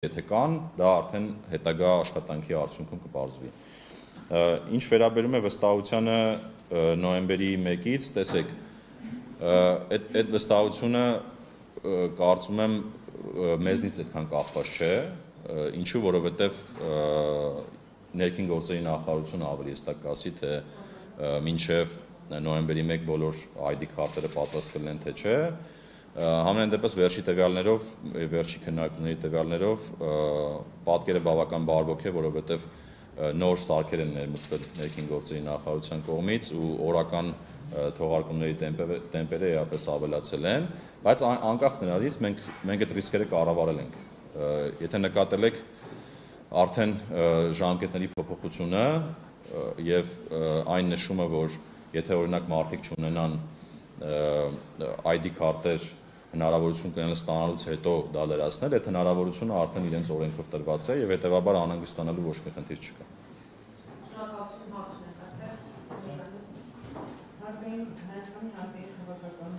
Եթե կան, դա արդեն հետագա աշխատանքի արդյունքում կպարզվի։ Ինչ վերաբերում է վստահությանը նոյեմբերի 1-ից, տեսեք, այդ վստահությունը կարծում եմ մեզնից այդքան կախված չէ, ինչու, որովհետև ներքին գործերի նախարարությունը ավելի հստակ կասի, թե մինչև նոյեմբերի 1 բոլոր ID քարտերը պատրաստ կլինեն, թե չէ։ Համենայն դեպս վերջի տվյալներով, վերջի քննարկումների տվյալներով պատկերը բավական բարվոք է, որովհետև նոր սարքեր են ներմուծվել ներքին գործերի նախարարության կողմից ու օրական թողարկումների տեմպերը էապես ավելացել են, բայց անկախ նրանից մենք այդ ռիսկերը կառավարել ենք։ Եթե նկատել եք արդեն ժամկետների փոփոխությունը եւ այն նշումը, որ եթե օրինակ մարդիկ չունենան ID քարտեր հնարավորություն կունենալ ստանալուց հետո դա լրացնել, այդ հնարավորությունը արդեն իրենց օրենքով տրված է եւ հետեւաբար անհանգստանալու ոչ մի խնդիր չկա։ Շնորհակալություն, Հայաստանի հարաբերական